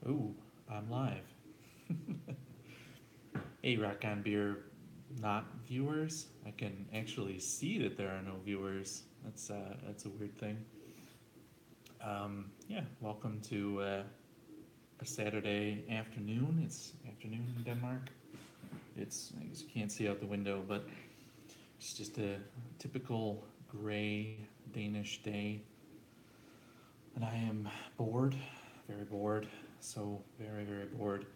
Ooh, I'm live. Hey, Rock On Beer not viewers. I can actually see that there are no viewers. That's a weird thing. Yeah, welcome to a Saturday afternoon. It's afternoon in Denmark. I guess you can't see out the window, but it's just a typical gray Danish day, and I am bored, very bored, so very bored.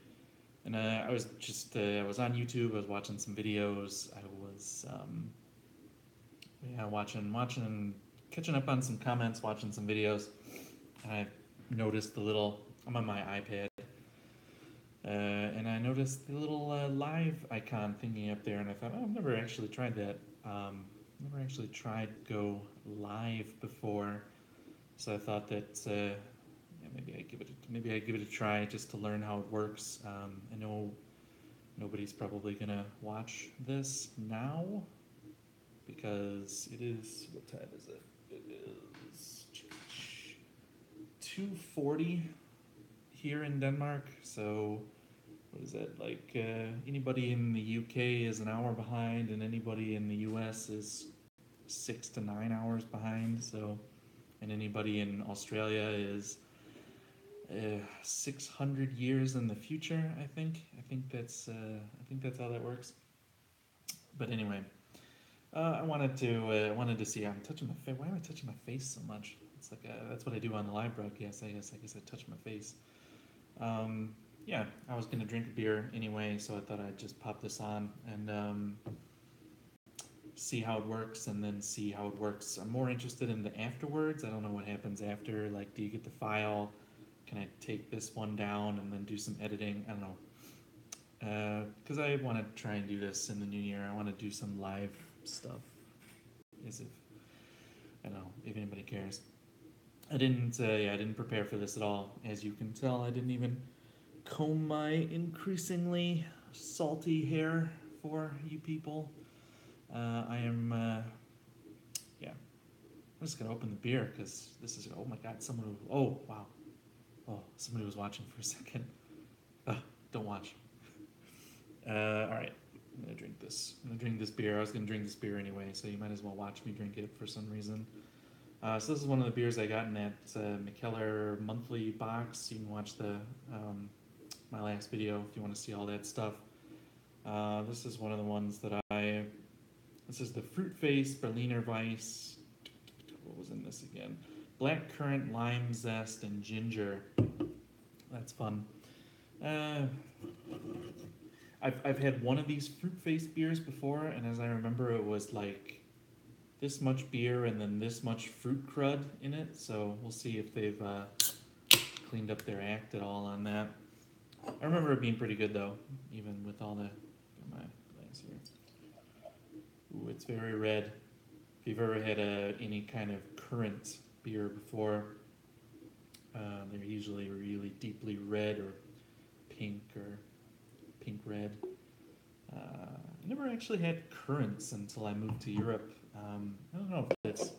And I was on YouTube. I was watching some videos. I was yeah, watching, catching up on some comments, watching some videos. And I noticed the little. I'm on my iPad, and I noticed the little live icon thingy up there, and I thought, oh, I've never actually tried that. Never actually tried go live before, so I thought that yeah, maybe I give it a try just to learn how it works. I know nobody's probably gonna watch this now because it is, what time is it? It is 2:40 here in Denmark. So what is that, like anybody in the UK is an hour behind, and anybody in the US is 6 to 9 hours behind. So, and anybody in Australia is 600 years in the future. I think that's how that works. But anyway, I wanted to see. I'm touching my face. Why am I touching my face so much? It's like that's what I do on the live broadcast. I guess I touch my face. Um, yeah, I was gonna drink a beer anyway, so I thought I'd just pop this on and see how it works, and then see how it works. I'm more interested in the afterwards. I don't know what happens after. Like, do you get the file? Can I take this one down and then do some editing? I don't know. Because I want to try and do this in the new year. I want to do some live stuff. As if I don't know if anybody cares. I didn't prepare for this at all. As you can tell, I didn't even comb my increasingly salty hair for you people. I am, yeah. I'm just gonna open the beer because this is. Oh my God! Someone. Oh wow! Oh, somebody was watching for a second. Don't watch. All right. I'm gonna drink this. I'm gonna drink this beer. I was gonna drink this beer anyway, so you might as well watch me drink it for some reason. So this is one of the beers I got in that Mikkeller monthly box. You can watch the my last video if you want to see all that stuff. This is one of the ones that I. This is the Fruit Face Berliner Weiss. What was in this again? Black currant, lime zest, and ginger. That's fun. Uh, I've had one of these Fruit Face beers before, and as I remember, it was like this much beer and then this much fruit crud in it. So we'll see if they've cleaned up their act at all on that. I remember it being pretty good though, even with all the. My glass here. Ooh, it's very red. If you've ever had any kind of currant beer before, they're usually really deeply red or pink red. I never actually had currants until I moved to Europe. I don't know if it's.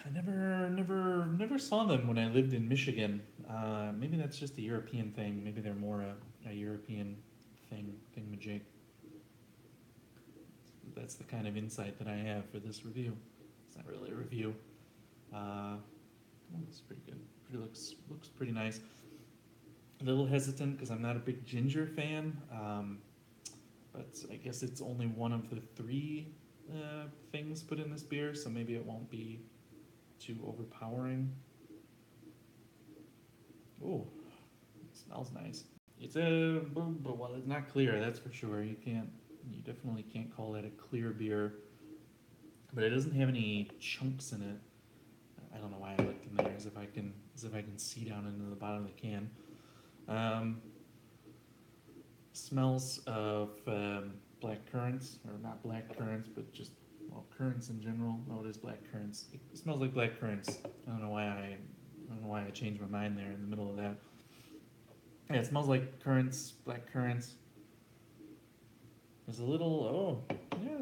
I never saw them when I lived in Michigan. Maybe that's just a European thing. Maybe they're more a European thingamajig. That's the kind of insight that I have for this review. It's not really a review. Oh, it's pretty good. Looks pretty nice. A little hesitant because I'm not a big ginger fan, but I guess it's only one of the three things put in this beer, so maybe it won't be too overpowering. Oh, it smells nice. It's well, it's not clear, that's for sure. You definitely can't call that a clear beer, but it doesn't have any chunks in it. I don't know why I looked in there as if I can see down into the bottom of the can. Um, Smells of black currants, or not black currants, but just currants in general. Oh, it is black currants. It smells like black currants. I don't know why I changed my mind there in the middle of that. Yeah, it smells like currants, black currants. There's a little. Oh, yeah,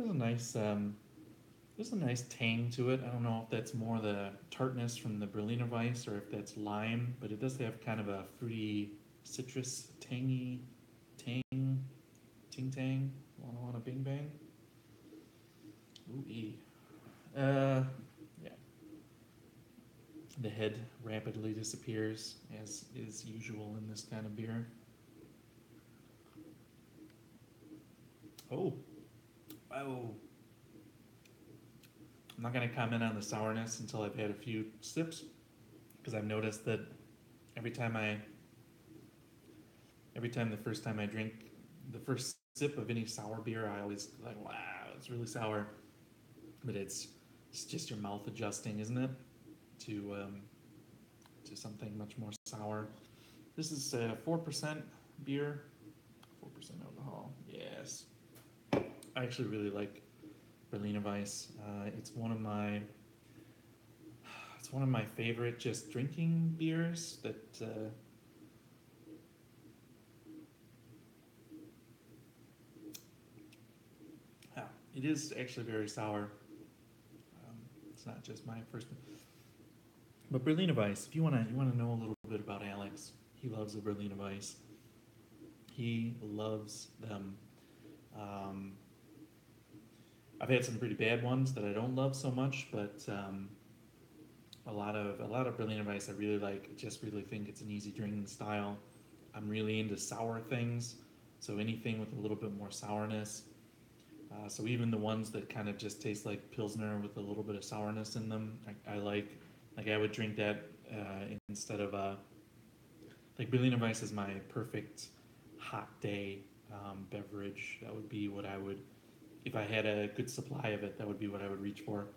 there's There's a nice tang to it. I don't know if that's more the tartness from the Berliner Weiss or if that's lime, but it does have kind of a fruity, citrus, tangy tang, ting tang. Wanna bing bang? Ooh ee. Yeah. The head rapidly disappears, as is usual in this kind of beer. Oh, oh. I'm not gonna comment on the sourness until I've had a few sips, because I've noticed that every time I, every time the first time I drink the first sip of any sour beer, I always like, wow, it's really sour. But it's just your mouth adjusting, isn't it, to to something much more sour. This is 4% beer, 4% alcohol. Yes, I actually really like Berliner Weiss. It's one of my favorite just drinking beers. Yeah, it is actually very sour. It's not just my first. But Berliner Weiss, if you wanna know a little bit about Alex, he loves the Berliner Weiss. He loves them. Um, I've had some pretty bad ones that I don't love so much, but a lot of Berliner Weiss I really like. I just really think it's an easy drinking style. I'm really into sour things, so anything with a little bit more sourness. So even the ones that kind of just taste like Pilsner with a little bit of sourness in them, I like. Like I would drink that instead of like Berliner Weiss is my perfect hot day beverage. That would be what I would, if I had a good supply of it, that would be what I would reach for.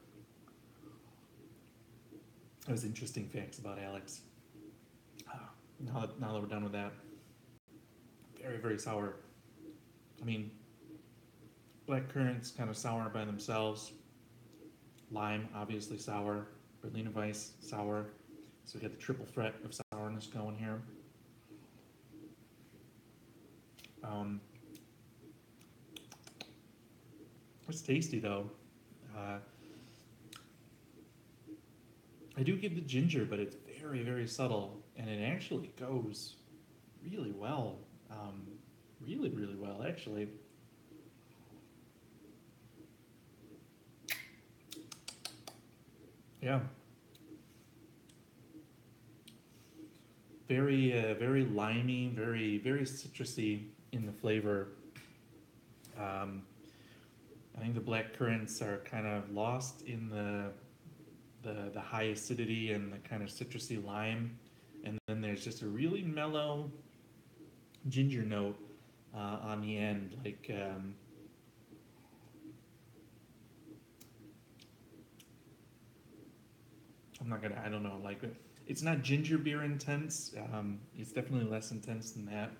That was interesting facts about Alex. Now that we're done with that, very, very sour. I mean, black currants kind of sour by themselves. Lime, obviously sour. Berliner Weiss, sour. So we got the triple threat of sourness going here. Um, it's tasty though. Uh, I do get the ginger, but it's very, very subtle, and it actually goes really well. Um, really, really well, actually. Yeah, very limey, very, very citrusy in the flavor. Um, I think the black currants are kind of lost in the high acidity and the kind of citrusy lime, and then there's just a really mellow ginger note on the end. Like I don't know, like it's not ginger beer intense. It's definitely less intense than that.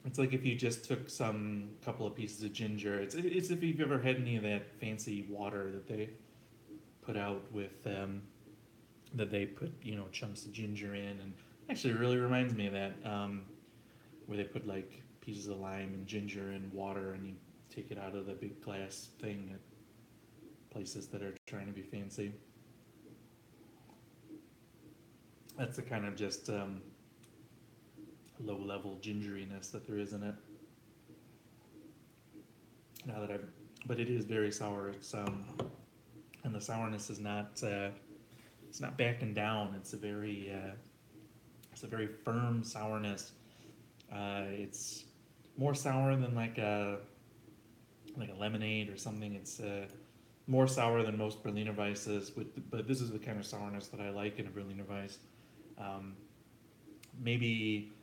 It's like if you just took some couple of pieces of ginger. It's if you've ever had any of that fancy water that they put out with that they put chunks of ginger in, and actually it really reminds me of that where they put like pieces of lime and ginger and water, and you take it out of the big glass thing at places that are trying to be fancy. That's the kind of just low level gingeriness that there is in it. Now that I've, but it is very sour. And the sourness is not it's not backing down. It's a very firm sourness. It's more sour than like a lemonade or something. It's more sour than most Berliner Weisses, but this is the kind of sourness that I like in a Berliner Weiss. Um, maybe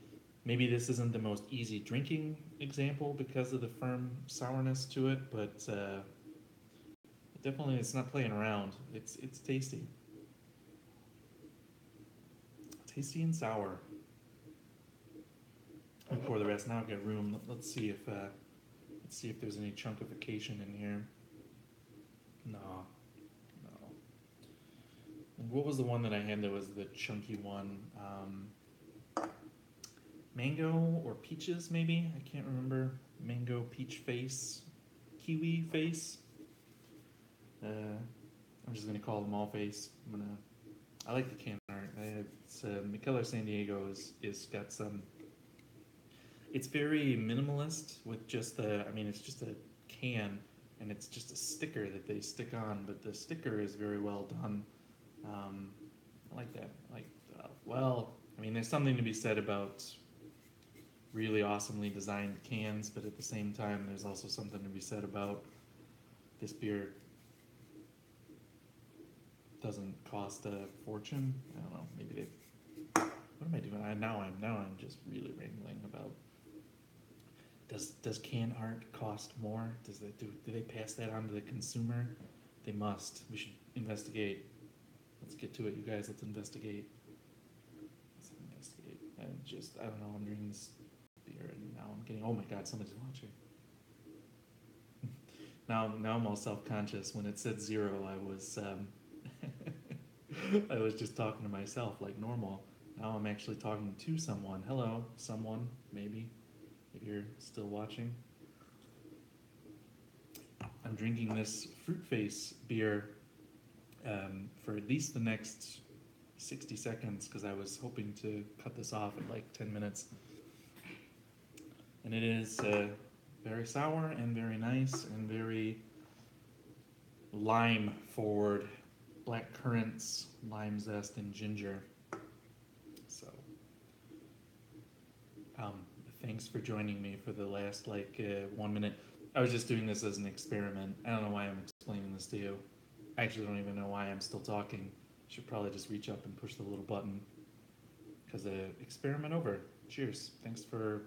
maybe this isn't the most easy drinking example because of the firm sourness to it, but definitely it's not playing around. It's tasty, tasty and sour. I'll pour the rest now. I've got room. Let's see if there's any chunkification in here. No, no. What was the one that I had that was the chunky one? Mango or peaches, maybe? I can't remember. Mango, peach face, kiwi face. I'm just gonna call them all face. I like the can art. It's Mikeller San Diego is got some. It's very minimalist with just the. I mean, it's just a can, and it's just a sticker that they stick on, but the sticker is very well done. I like that. Like, well, I mean, there's something to be said about really awesomely designed cans, but at the same time, there's also something to be said about this beer doesn't cost a fortune. I don't know. Maybe they. What am I doing? Now I'm just really wrangling about. Does can art cost more? Do they pass that on to the consumer? They must. We should investigate. Let's get to it, you guys. Let's investigate. Let's investigate. I don't know. I'm drinking this beer and now I'm getting. Oh my God! Somebody's watching. Now I'm all self-conscious. When it said 0, I was just talking to myself like normal. Now I'm actually talking to someone. Hello, someone, maybe, if you're still watching. I'm drinking this Fruit Face beer for at least the next 60 seconds because I was hoping to cut this off at like 10 minutes. And it is very sour and very nice and very lime forward. Black currants, lime zest, and ginger. So, um, thanks for joining me for the last 1 minute. I was just doing this as an experiment. I don't know why I'm explaining this to you. I actually don't even know why I'm still talking. Should probably just reach up and push the little button. Because experiment over. Cheers. Thanks for,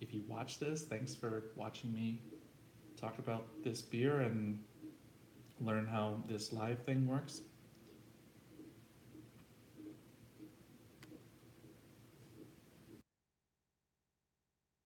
if you watch this, thanks for watching me talk about this beer and learn how this live thing works.